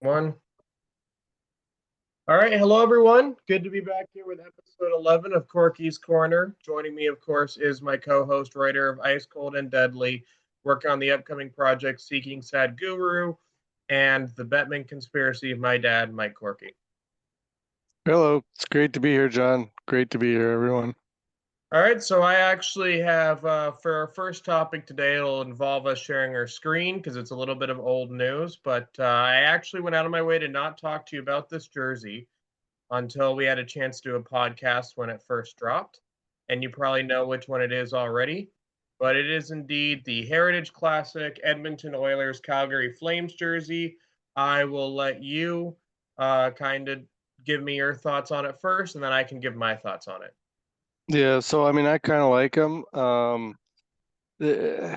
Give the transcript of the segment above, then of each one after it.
One. All right. Hello, everyone. Good to be back here with episode 11 of Korkies Corner. Joining me, of course, is my co host, writer of Ice Cold and Deadly, working on the upcoming project Seeking Sad Guru and the Bettman Conspiracy of my dad, Mike Corky. Hello, it's great to be here, John. Great to be here, everyone. All right. So, I actually have, for our first topic today, it'll involve us sharing our screen because it's a little bit of old news. But I actually went out of my way to not talk to you about this jersey until we had a chance to do a podcast when it first dropped. And you probably know which one it is already. But it is indeed the Heritage Classic Edmonton Oilers Calgary Flames jersey. I will let you kind of give me your thoughts on it first, and then I can give my thoughts on it. Yeah, so I mean, I kind of like them. A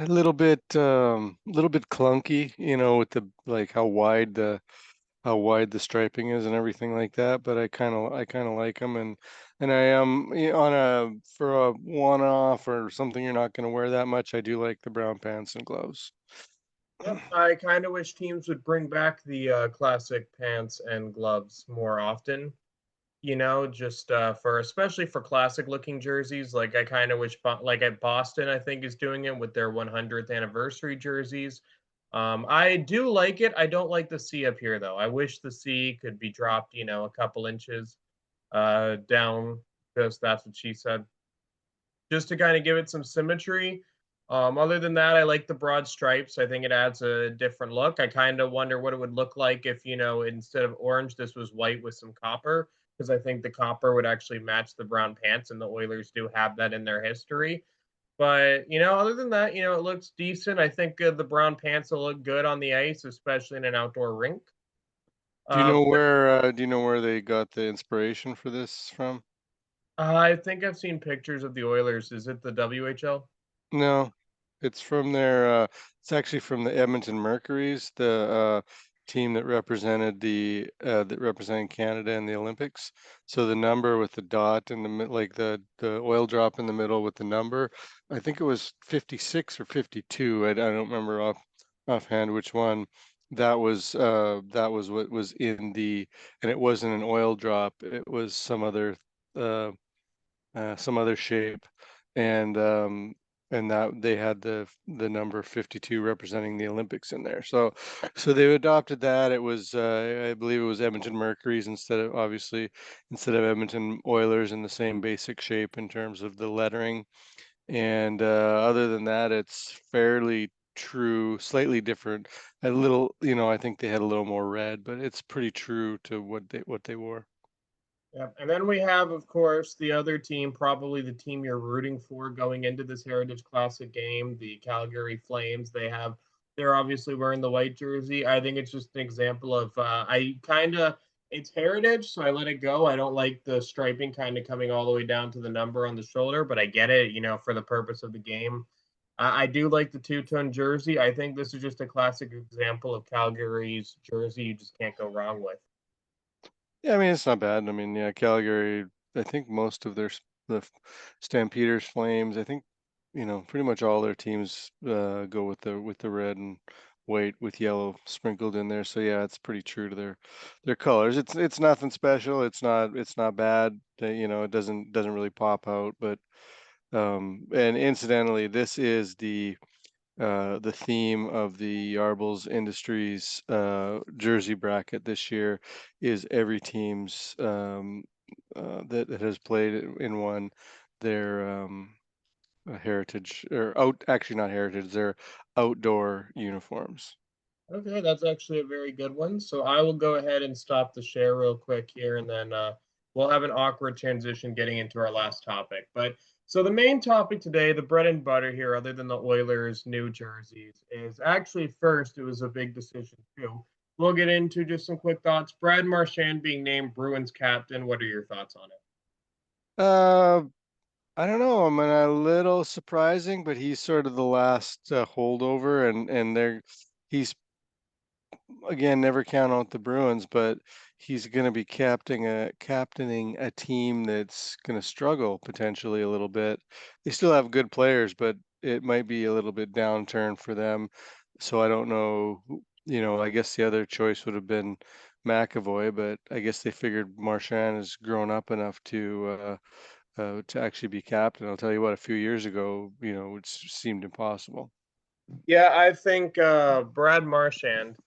little bit clunky, with the like how wide the striping is and everything like that. But I kind of like them, and I am on a for a one-off or something you're not going to wear that much. I do like the brown pants and gloves. Yep, I kind of wish teams would bring back the classic pants and gloves more often. Just for especially for classic looking jerseys. Like I kind of wish, like at Boston, I think is doing it with their 100th anniversary jerseys. I do like it. I don't like the C up here though. I wish the C could be dropped, a couple inches down. Because that's what she said, just to kind of give it some symmetry. Other than that, I like the broad stripes. I think it adds a different look. I kind of wonder what it would look like if, instead of orange, this was white with some copper, because I think the copper would actually match the brown pants, and the Oilers do have that in their history. But, other than that, it looks decent. I think the brown pants will look good on the ice, especially in an outdoor rink. Do you know But where they got the inspiration for this from? I think I've seen pictures of the Oilers. Is it the WHL? No, it's from it's actually from the Edmonton Mercury's, the team that represented Canada in the Olympics. So the number with the dot in like the oil drop in the middle with the number, I think it was 56 or 52. I don't remember offhand which one. That was what was in and it wasn't an oil drop. It was uh, some other shape, and that they had the number 52 representing the Olympics in there. So they adopted that. It was I believe it was Edmonton Mercury's instead of Edmonton Oilers in the same basic shape in terms of the lettering. And other than that, it's fairly true, slightly different. A little, I think they had a little more red, but it's pretty true to what they wore. Yep. And then we have, of course, the other team, probably the team you're rooting for going into this Heritage Classic game, the Calgary Flames. They're obviously wearing the white jersey. I think it's just an example of, it's heritage, so I let it go. I don't like the striping kind of coming all the way down to the number on the shoulder, but I get it, for the purpose of the game. I do like the two-tone jersey. I think this is just a classic example of Calgary's jersey you just can't go wrong with. Yeah, I mean it's not bad. I mean, yeah, Calgary. I think most of Stampeders, Flames. I think pretty much all their teams go with the red and white with yellow sprinkled in there. So yeah, it's pretty true to their colors. It's nothing special. It's not bad. It doesn't really pop out. But and incidentally, this is the theme of the Yarbles Industries jersey bracket this year is every team's that has played in one their heritage or out actually not heritage their outdoor uniforms. Okay, that's actually a very good one. So I will go ahead and stop the share real quick here, and then we'll have an awkward transition getting into our last topic. But so the main topic today, the bread and butter here, other than the Oilers' new jerseys, is actually first, it was a big decision too. We'll get into just some quick thoughts. Brad Marchand being named Bruins captain. What are your thoughts on it? Uh, I don't know. I mean, a little surprising, but he's sort of the last holdover, and he's again, never count out the Bruins, but he's going to be captaining a team that's going to struggle potentially a little bit. They still have good players, but it might be a little bit downturn for them. So I don't know. I guess the other choice would have been McAvoy, but I guess they figured Marchand has grown up enough to actually be captain. I'll tell you what, a few years ago, it seemed impossible. Yeah, I think Brad Marchand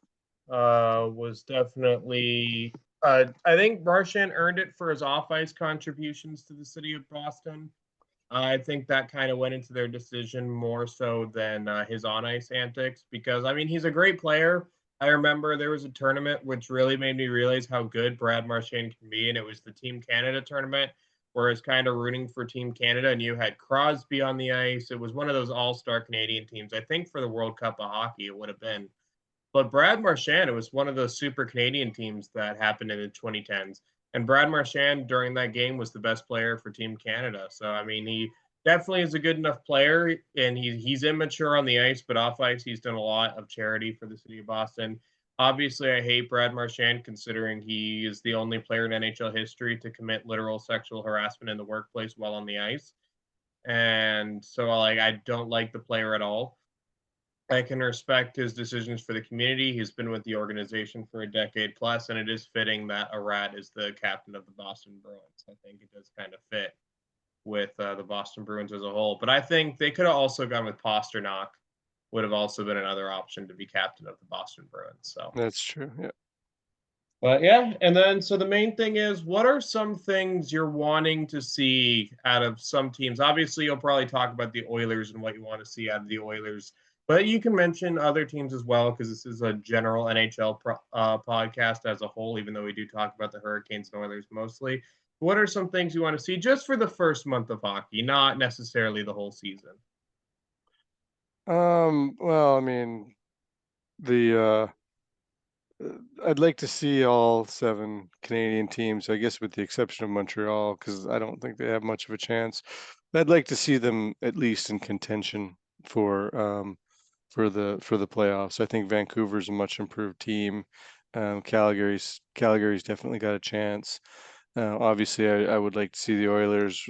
was definitely. I think Marchand earned it for his off ice contributions to the city of Boston. I think that kind of went into their decision more so than his on ice antics because, I mean, he's a great player. I remember there was a tournament which really made me realize how good Brad Marchand can be, and it was the Team Canada tournament where I was kind of rooting for Team Canada, and you had Crosby on the ice. It was one of those all star Canadian teams. I think for the World Cup of Hockey, it would have been. But Brad Marchand, it was one of those super Canadian teams that happened in the 2010s. And Brad Marchand during that game was the best player for Team Canada. So I mean, he definitely is a good enough player, and he's immature on the ice, but off ice he's done a lot of charity for the city of Boston. Obviously, I hate Brad Marchand considering he is the only player in NHL history to commit literal sexual harassment in the workplace while on the ice. And so like I don't like the player at all. I can respect his decisions for the community. He's been with the organization for a decade plus, and it is fitting that a rat is the captain of the Boston Bruins. I think it does kind of fit with the Boston Bruins as a whole. But I think they could have also gone with Pasternak, would have also been another option to be captain of the Boston Bruins. So That's true. Yeah. but yeah, and then so the main thing is what are some things you're wanting to see out of some teams? Obviously, you'll probably talk about the Oilers and what you want to see out of the Oilers, but you can mention other teams as well because this is a general podcast as a whole, even though we do talk about the Hurricanes and Oilers mostly. What are some things you want to see just for the first month of hockey, not necessarily the whole season? Well, I mean, the I'd like to see all 7 Canadian teams, I guess with the exception of Montreal, because I don't think they have much of a chance. I'd like to see them at least in contention for for the playoffs. I think Vancouver's a much improved team. Calgary's definitely got a chance. Obviously, I would like to see the Oilers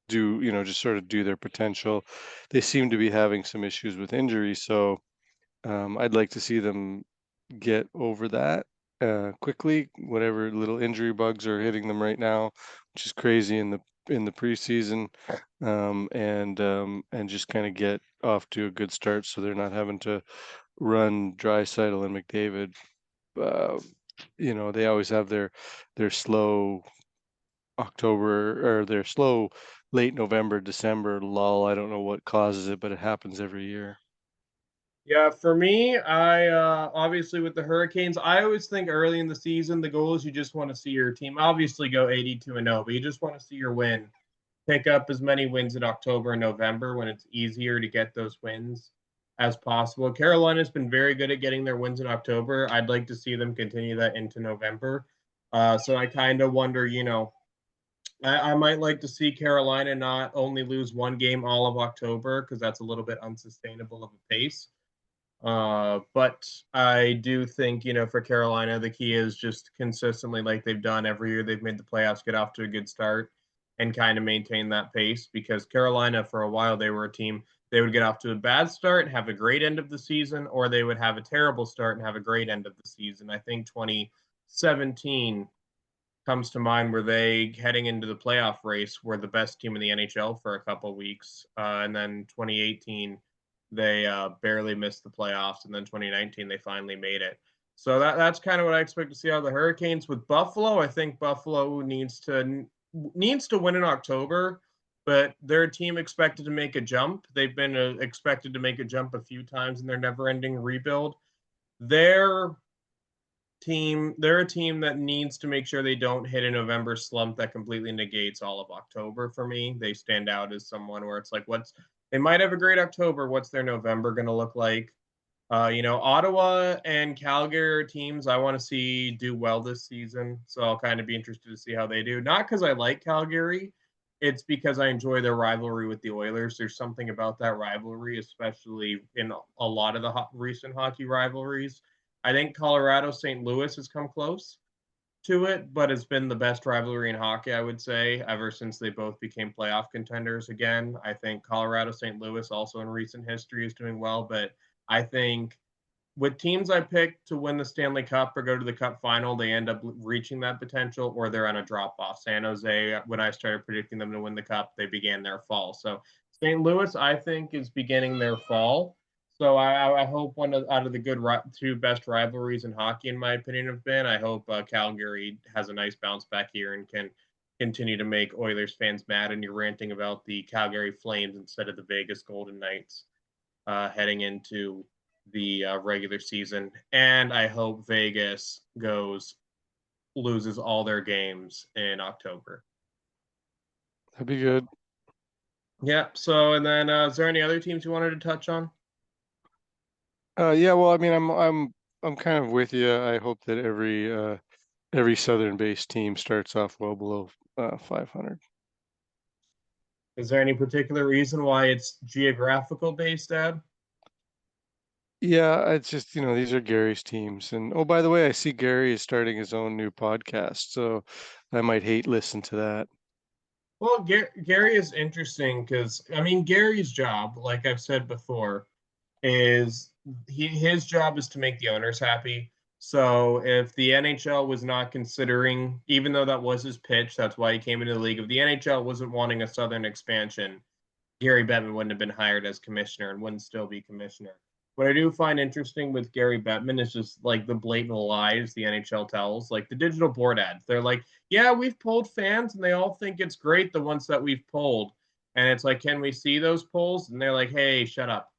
do just sort of do their potential. They seem to be having some issues with injury, so I'd like to see them get over that quickly. Whatever little injury bugs are hitting them right now, which is crazy in the preseason, and just kind of get off to a good start, so they're not having to run Draisaitl and McDavid. Uh, they always have their slow October or their slow late November, December lull. I don't know what causes it, but it happens every year. Yeah, for me, I obviously with the Hurricanes, I always think early in the season the goal is you just want to see your team obviously go 82 and 0, but you just want to see your win. Pick up as many wins in October and November when it's easier to get those wins as possible. Carolina's been very good at getting their wins in October. I'd like to see them continue that into November. So I kind of wonder, I might like to see Carolina not only lose one game all of October because that's a little bit unsustainable of a pace. But I do think, for Carolina, the key is just consistently, like they've done every year, they've made the playoffs, get off to a good start and kind of maintain that pace because Carolina, for a while, they were a team, they would get off to a bad start and have a great end of the season, or they would have a terrible start and have a great end of the season. I think 2017 comes to mind where they, heading into the playoff race, were the best team in the NHL for a couple of weeks. And then 2018, they barely missed the playoffs. And then 2019, they finally made it. So that's kind of what I expect to see out of the Hurricanes. With Buffalo, I think Buffalo needs to win in October, but they're a team expected to make a jump. They've been expected to make a jump a few times in their never-ending rebuild. They're they're a team that needs to make sure they don't hit a November slump that completely negates all of October for me. They stand out as someone where it's like, they might have a great October. What's their November going to look like? Ottawa and Calgary are teams I want to see do well this season. So I'll kind of be interested to see how they do. Not because I like Calgary, it's because I enjoy their rivalry with the Oilers. There's something about that rivalry, especially in a lot of the recent hockey rivalries. I think Colorado St. Louis has come close to it, but it's been the best rivalry in hockey, I would say, ever since they both became playoff contenders again. I think Colorado St. Louis also in recent history is doing well, but I think with teams I picked to win the Stanley Cup or go to the Cup final, they end up reaching that potential, or they're on a drop off. San Jose, when I started predicting them to win the Cup, they began their fall. So St. Louis, I think, is beginning their fall. So I hope out of the two best rivalries in hockey, in my opinion, have been. I hope Calgary has a nice bounce back here and can continue to make Oilers fans mad. And you're ranting about the Calgary Flames instead of the Vegas Golden Knights heading into the regular season. And I hope Vegas loses all their games in October. That'd be good. Yeah. So, and then is there any other teams you wanted to touch on? Yeah, well, I mean, I'm kind of with you. I hope that every Southern-based team starts off well below 500. Is there any particular reason why it's geographical based, Dad? Yeah, it's just, these are Gary's teams. And oh, by the way, I see Gary is starting his own new podcast, so I might hate listen to that. Well, Gary is interesting because I mean Gary's job, like I've said before, is his job is to make the owners happy. So if the NHL was not considering, even though that was his pitch, that's why he came into the league. If the NHL wasn't wanting a southern expansion, Gary Bettman wouldn't have been hired as commissioner and wouldn't still be commissioner. What I do find interesting with Gary Bettman is just like the blatant lies the NHL tells, like the digital board ads. They're like, yeah, we've polled fans and they all think it's great, the ones that we've polled. And it's like, can we see those polls? And they're like, hey, shut up.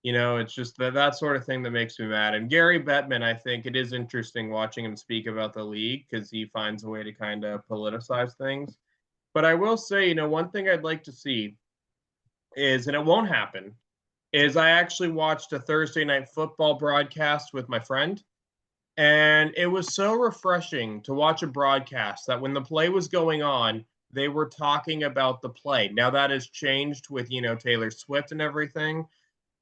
It's just that sort of thing that makes me mad. And Gary Bettman, I think it is interesting watching him speak about the league because he finds a way to kind of politicize things. But I will say, one thing I'd like to see is, and it won't happen, is I actually watched a Thursday night football broadcast with my friend. And it was so refreshing to watch a broadcast that when the play was going on, they were talking about the play. Now that has changed with, Taylor Swift and everything,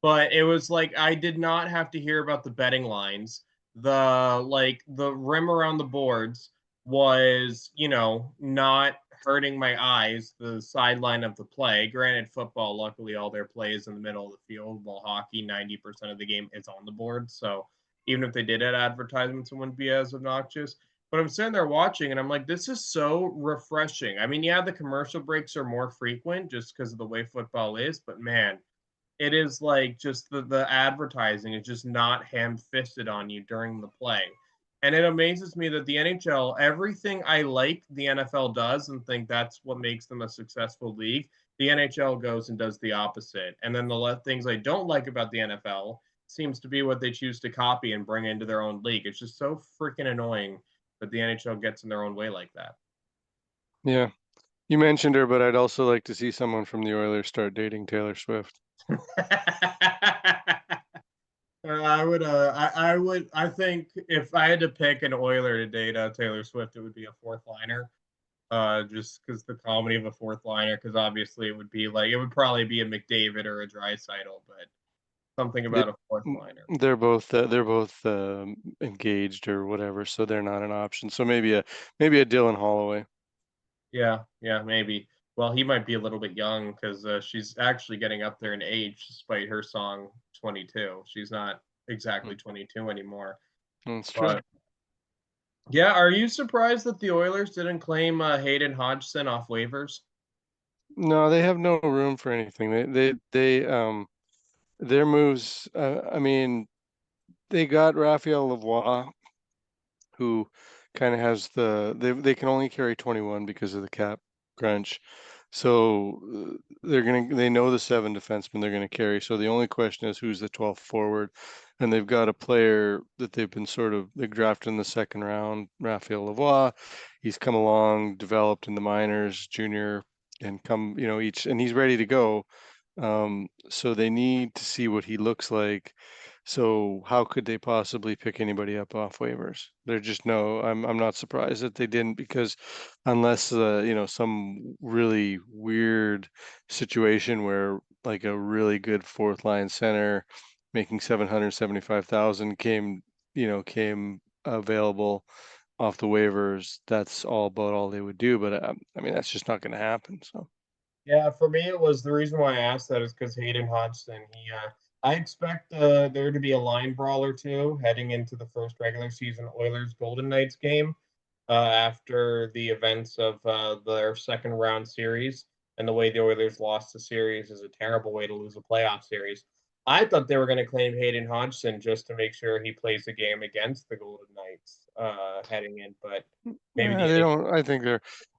but it was like I did not have to hear about the betting lines. The rim around the boards was, not hurting my eyes, the sideline of the play. Granted, football, luckily all their plays in the middle of the field, while hockey, 90% of the game is on the board. So even if they did add advertisements, it wouldn't be as obnoxious. But I'm sitting there watching and I'm like, this is so refreshing. I mean, yeah, the commercial breaks are more frequent just because of the way football is, but man, it is like just the advertising is just not ham-fisted on you during the play. And it amazes me that the NHL, everything I like the NFL does and think that's what makes them a successful league, the NHL goes and does the opposite. And then the things I don't like about the NFL seems to be what they choose to copy and bring into their own league. It's just so freaking annoying that the NHL gets in their own way like that. Yeah, you mentioned her, but I'd also like to see someone from the Oilers start dating Taylor Swift. I think if I had to pick an Oiler to date Taylor Swift, it would be a fourth liner. Just because the comedy of a fourth liner, because obviously it would probably be a McDavid or a Draisaitl, but something They, about a fourth liner. they're both engaged or whatever, so they're not an option. So maybe a Dylan Holloway. Yeah, maybe. Well, he might be a little bit young because she's actually getting up there in age, despite her song 22. She's not exactly 22 anymore. That's true. But yeah, are you surprised that the Oilers didn't claim Hayden Hodgson off waivers? No, they have no room for anything. Their moves. I mean, they got Raphael Lavoie, who kind of has they can only carry 21 because of the cap crunch. So they know the 7 defensemen they're gonna carry. So the only question is who's the 12th forward, and they've got a player that they drafted in the second round, Raphael Lavoie. He's come along, developed in the minors, junior, and and he's ready to go. So they need to see what he looks like. So how could they possibly pick anybody up off waivers? They're just no. I'm not surprised that they didn't, because unless some really weird situation where like a really good fourth line center making 775,000 came available off the waivers, that's about all they would do. But I mean, that's just not going to happen. So Yeah, for me, it was the reason why I asked that is because Hayden Hodgson, I expect there to be a line brawl or two heading into the first regular season Oilers Golden Knights game after the events of their second round series. And the way the Oilers lost the series is a terrible way to lose a playoff series. I thought they were going to claim Hayden Hodgson just to make sure he plays the game against the Golden Knights heading in, but maybe They the don't. I think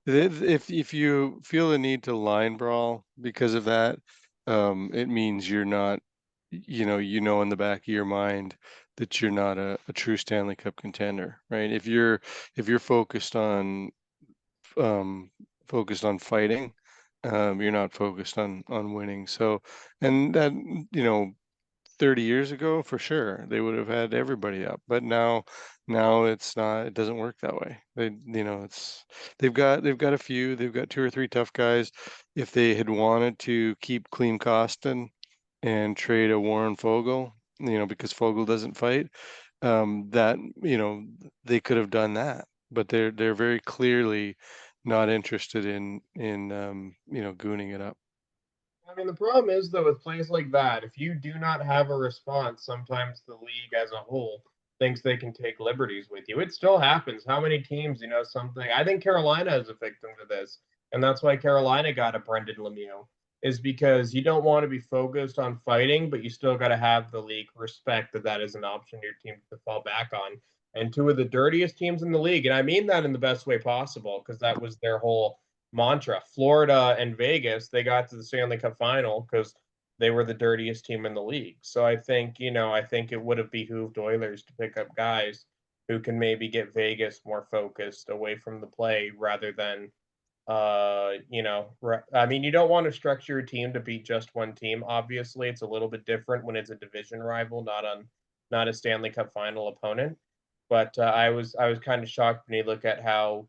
if you feel the need to line brawl because of that, it means you're not, in the back of your mind that you're not a true Stanley Cup contender, right? If you're um, focused on fighting, you're not focused on winning. So, and that, 30 years ago, for sure, they would have had everybody up. But now it's not, it doesn't work that way. They've got two or three tough guys. If they had wanted to keep Clean Costin and trade a Warren Fogle, because Fogle doesn't fight, that, they could have done that. But they're very clearly not interested in gooning it up. I mean, the problem is though with plays like that, if you do not have a response, sometimes the league as a whole thinks they can take liberties with you. It still happens. How many teams, something? I think Carolina is a victim to this, and that's why Carolina got a Brendan Lemieux, is because you don't want to be focused on fighting, but you still got to have the league respect that that is an option your team to fall back on. And two of the dirtiest teams in the league, and I mean that in the best way possible, because that was their whole mantra. Florida and Vegas, they got to the Stanley Cup final because they were the dirtiest team in the league. So I think it would have behooved Oilers to pick up guys who can maybe get Vegas more focused away from the play rather than I mean, you don't want to structure your team to beat just one team. Obviously, it's a little bit different when it's a division rival, not a Stanley Cup final opponent. But I was kind of shocked when you look at how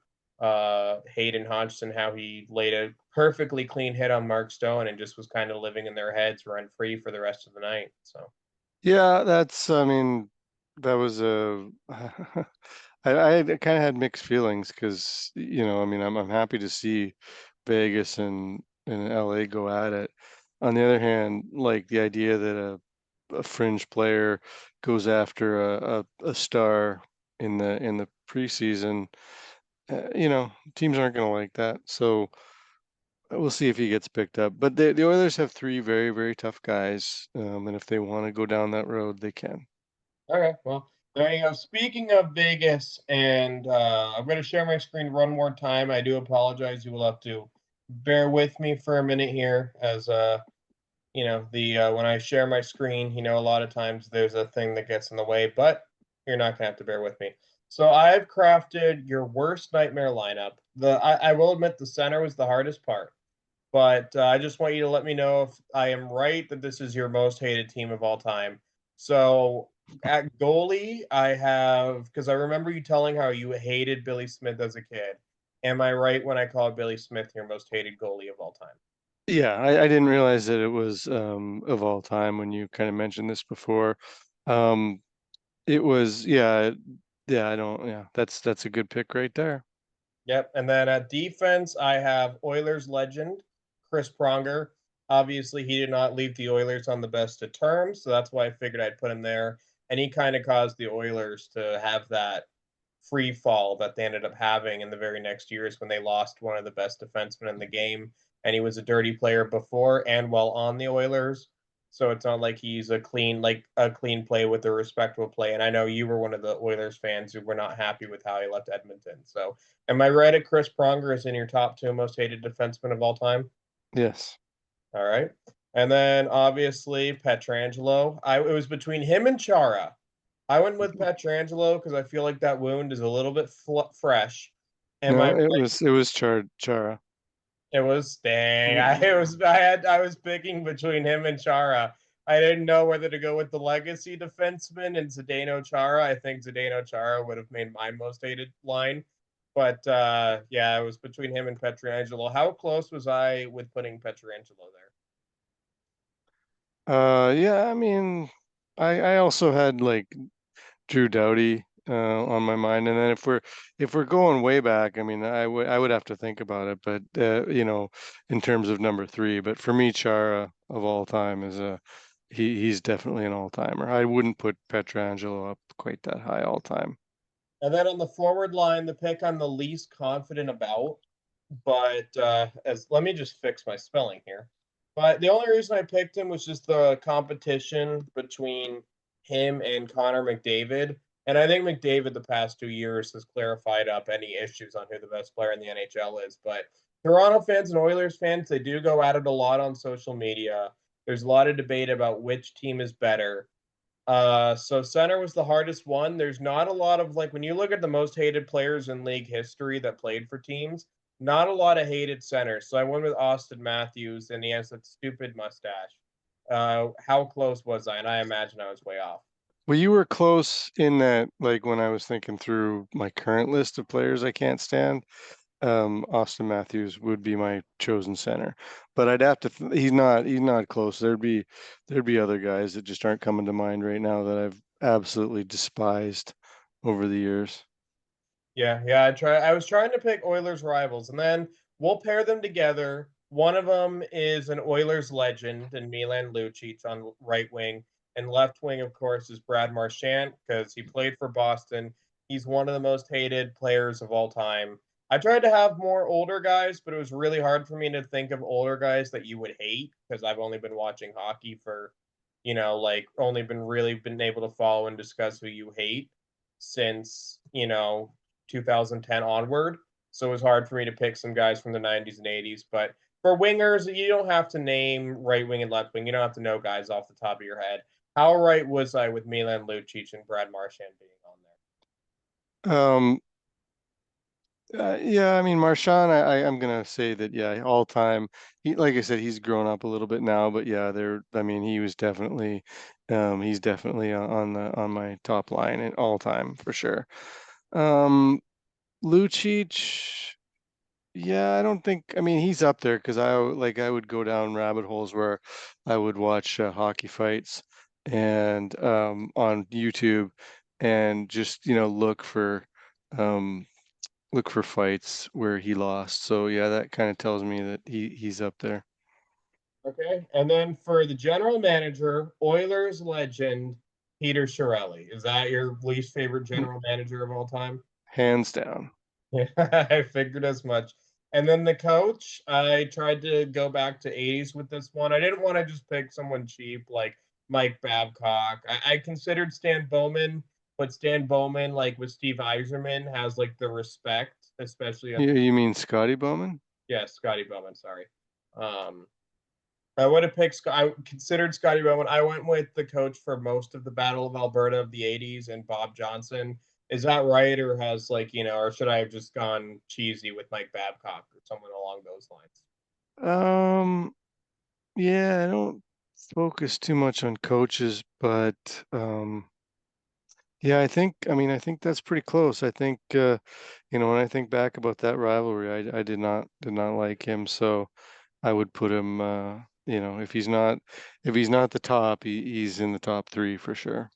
Hayden Hodgson, how he laid a perfectly clean hit on Mark Stone and just was kind of living in their heads rent free for the rest of the night. So Yeah, I mean, that was a, I kind of had mixed feelings because, I mean, I'm happy to see Vegas and LA go at it. On the other hand, like the idea that a fringe player goes after a star in the preseason, teams aren't going to like that. So we'll see if he gets picked up. But the Oilers have three very, very tough guys, and if they want to go down that road, they can. okay, well, there you go. Speaking of Vegas, and I'm going to share my screen one more time. I do apologize. You will have to bear with me for a minute here, as the when I share my screen, a lot of times there's a thing that gets in the way, but you're not gonna have to bear with me. So I've crafted your worst nightmare lineup. I will admit the center was the hardest part, but I just want you to let me know if I am right that this is your most hated team of all time. So at goalie, I have because I remember you telling how you hated Billy Smith as a kid. Am I right when I call Billy Smith your most hated goalie of all time? Yeah, I didn't realize that it was of all time when you kind of mentioned this before. Um, it was, yeah. I don't, yeah. That's a good pick right there. Yep. And then at defense, I have Oilers legend Chris Pronger. Obviously, he did not leave the Oilers on the best of terms, so that's why I figured I'd put him there. And he kind of caused the Oilers to have that free fall that they ended up having in the very next years when they lost one of the best defensemen in the game. And he was a dirty player before and while on the Oilers. So it's not like he's a clean play with a respectable play. And I know you were one of the Oilers fans who were not happy with how he left Edmonton. So am I right at Chris Pronger is in your top two most hated defensemen of all time? Yes. All right. And then obviously Petrangelo. It was between him and Chara. I went with Petrangelo because I feel like that wound is a little bit fresh. Am I No, it right? was it was Chara. It was dang. Mm. I was picking between him and Chara. I didn't know whether to go with the legacy defenseman and Zdeno Chara. I think Zdeno Chara would have made my most hated line. But yeah, it was between him and Petrangelo. How close was I with putting Petrangelo there? Yeah, I mean, I also had like Drew Doughty on my mind, and then if we're going way back, I mean, I would have to think about it, but in terms of number three, but for me, Chara of all time he's definitely an all-timer. I wouldn't put Petrangelo up quite that high all time. And then on the forward line, the pick I'm the least confident about, but as let me just fix my spelling here. But the only reason I picked him was just the competition between him and Connor McDavid. And I think McDavid the past 2 years has clarified up any issues on who the best player in the NHL is. But Toronto fans and Oilers fans, they do go at it a lot on social media. There's a lot of debate about which team is better. So center was the hardest one. There's not a lot of like when you look at the most hated players in league history that played for teams, not a lot of hated centers. So I went with Austin Matthews, and he has that stupid mustache. How close was I? And I imagine I was way off. Well, you were close in that, like when I was thinking through my current list of players I can't stand, Austin Matthews would be my chosen center. But I'd have to he's not close. There'd be other guys that just aren't coming to mind right now that I've absolutely despised over the years. Yeah, yeah. I was trying to pick Oilers rivals, and then we'll pair them together. One of them is an Oilers legend and Milan Lucic on right wing, and left wing, of course, is Brad Marchand because he played for Boston. He's one of the most hated players of all time. I tried to have more older guys, but it was really hard for me to think of older guys that you would hate because I've only been watching hockey for, like only been able to follow and discuss who you hate since 2010 onward. So it was hard for me to pick some guys from the 90s and 80s. But for wingers, you don't have to name right wing and left wing. You don't have to know guys off the top of your head. How right was I with Milan Lucic and Brad Marchand being on Um, yeah, I mean, Marchand, I'm gonna say that, yeah, all time. Like I said, he's grown up a little bit now, but yeah, I mean, he's definitely on my top line in all time for sure. Um, Lucic, yeah, I don't think. I mean, he's up there because I would go down rabbit holes where I would watch hockey fights and on YouTube and just um look for fights where he lost. So yeah, that kind of tells me that he's up there, there? Okay. And then for the general manager, Oilers legend, Peter Chiarelli. Is that your least favorite general manager of all time? hands down. Yeah, I figured as much. And then the coach, I tried to go back to 80s with this one. I didn't want to just pick someone cheap like Mike Babcock. I considered Stan Bowman, but Stan Bowman, like with Steve Eiserman, has like the respect, especially at You mean Scotty Bowman? yeah, Scotty Bowman, sorry. Um, I would have picked. I considered Scotty Bowen. I went with the coach for most of the Battle of Alberta of the '80s and Bob Johnson. Is that right, or has or should I have just gone cheesy with Mike Babcock or someone along those lines? Um, yeah, I don't focus too much on coaches, but yeah, I think that's pretty close. I think when I think back about that rivalry, I did not like him, so I would put him if he's not the top, he's in the top three for sure.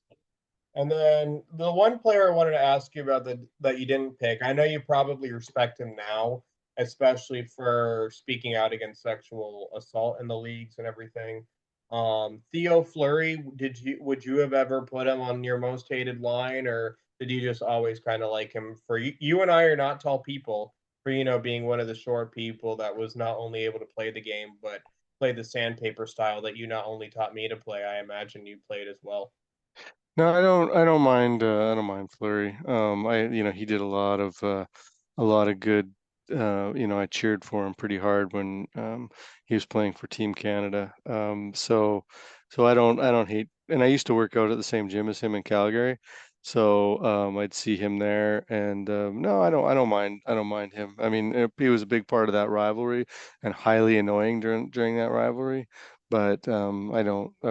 And then the one player I wanted to ask you about that you didn't pick. I know you probably respect him now, especially for speaking out against sexual assault in the leagues and everything. Theo Fleury, would you have ever put him on your most hated line, or did you just always kind of like him for you? You and I are not tall people for being one of the short people that was not only able to play the game but play the sandpaper style that you not only taught me to play. I imagine you played as well. No, I don't mind Flurry. He did a lot of good. I cheered for him pretty hard when he was playing for Team Canada. So I don't hate, and I used to work out at the same gym as him in Calgary. So I'd see him there, and no, I don't mind him. I mean, he was a big part of that rivalry and highly annoying during that rivalry. But I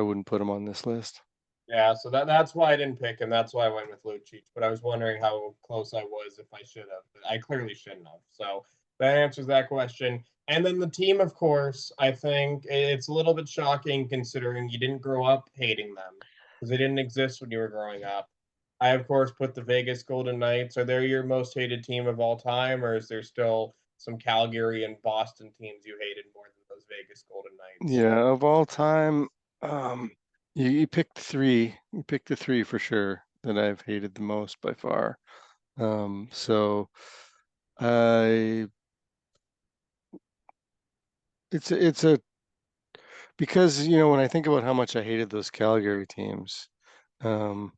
wouldn't put him on this list. Yeah, so that's why I didn't pick him. That's why I went with Lucic. But I was wondering how close I was if I should have. I clearly shouldn't have. So that answers that question. And then the team, of course, I think it's a little bit shocking considering you didn't grow up hating them because they didn't exist when you were growing up. I, of course, put the Vegas Golden Knights. Are they your most hated team of all time, or is there still some Calgary and Boston teams you hated more than those Vegas Golden Knights? Yeah, of all time. Um, You picked three. You picked the three for sure that I've hated the most by far. So I it's a because when I think about how much I hated those Calgary teams, um,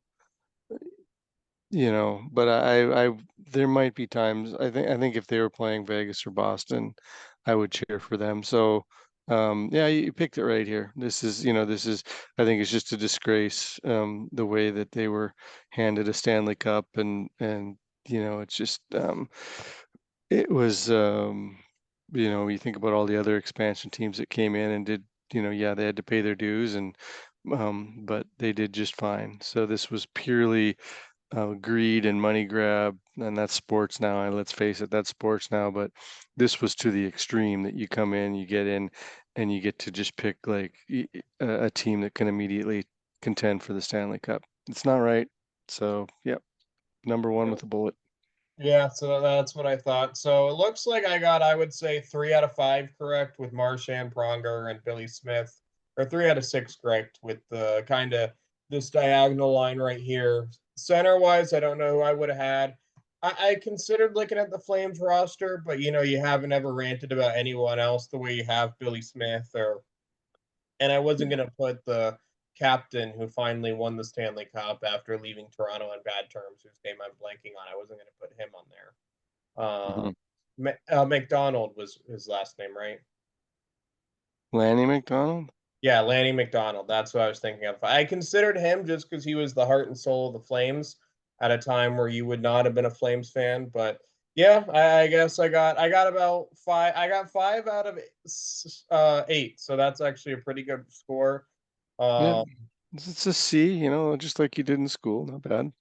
but I there might be times I think if they were playing Vegas or Boston, I would cheer for them. So yeah, you picked it right here. This is I think it's just a disgrace, the way that they were handed a Stanley Cup, and it's just it was you think about all the other expansion teams that came in and did, yeah, they had to pay their dues, and but they did just fine. So this was purely greed and money grab, and that's sports now. And let's face it, that's sports now. But this was to the extreme that you come in, you get in, and you get to just pick like a team that can immediately contend for the Stanley Cup. It's not right. So, yep, number one with a bullet. Yeah, so that's what I thought. So it looks like I got, I would say, 3 out of 5 correct with Marchand, Pronger, and Billy Smith, or 3 out of 6 correct with the kind of this diagonal line right here. Center wise, I don't know who I would have had. I considered looking at the Flames roster, but you haven't ever ranted about anyone else the way you have Billy Smith, and I wasn't gonna put the captain who finally won the Stanley Cup after leaving Toronto on bad terms, whose name I'm blanking on. I wasn't gonna put him on there. Mhm. McDonald was his last name, right? Lanny McDonald? Yeah, Lanny McDonald. That's what I was thinking of. I considered him just because he was the heart and soul of the Flames at a time where you would not have been a Flames fan. But yeah, I guess I got about five. I got 5 out of 8, so that's actually a pretty good score. Yeah, Um, it's a C, just like you did in school. Not bad.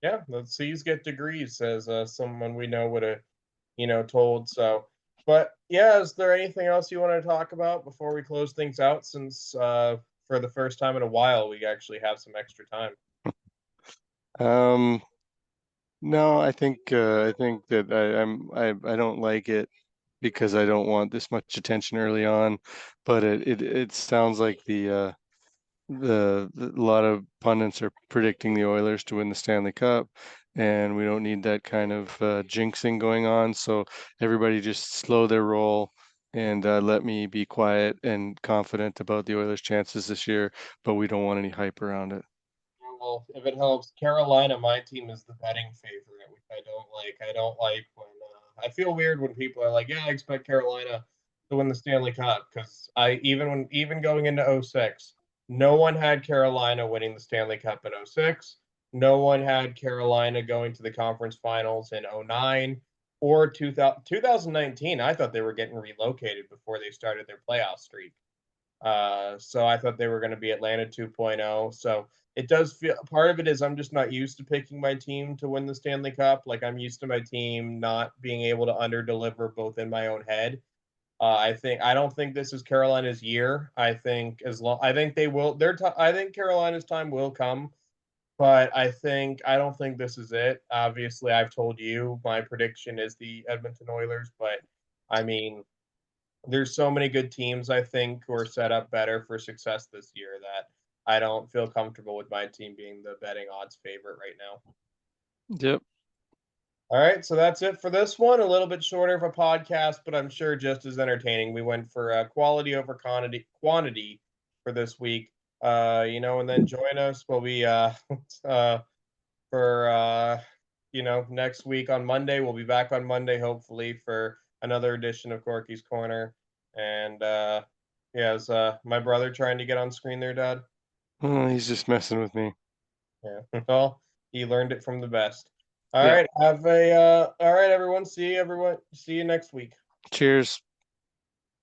Yeah, the C's get degrees, as someone we know would have, told. So, but yeah, is there anything else you want to talk about before we close things out? Since for the first time in a while, we actually have some extra time. Um, no, I think that I don't like it because I don't want this much attention early on, but it sounds like a lot of pundits are predicting the Oilers to win the Stanley Cup, and we don't need that kind of jinxing going on. So everybody just slow their roll and let me be quiet and confident about the Oilers' chances this year, but we don't want any hype around it. Well, if it helps, Carolina, my team is the betting favorite, which I don't like. I don't like when I feel weird when people are like, "Yeah, I expect Carolina to win the Stanley Cup," because even going into '06, no one had Carolina winning the Stanley Cup in '06. No one had Carolina going to the conference finals in '09 or 2019. I thought they were getting relocated before they started their playoff streak. So I thought they were going to be Atlanta 2.0. So it does feel part of it is I'm just not used to picking my team to win the Stanley Cup. Like I'm used to my team not being able to underdeliver both in my own head. I don't think this is Carolina's year. I think they will. I think Carolina's time will come, but I don't think this is it. Obviously, I've told you my prediction is the Edmonton Oilers, but I mean there's so many good teams I think who are set up better for success this year that I don't feel comfortable with my team being the betting odds favorite right now. Yep. All right, so that's it for this one. A little bit shorter of a podcast, but I'm sure just as entertaining. We went for quality over quantity for this week. And then join us. We'll be uh, for next week on Monday. We'll be back on Monday, hopefully, for another edition of Corky's Corner. And yeah, is my brother trying to get on screen there, Dad? Oh, he's just messing with me. Yeah. Well, he learned it from the best. All Yeah. right, all right, everyone. See you next week. Cheers.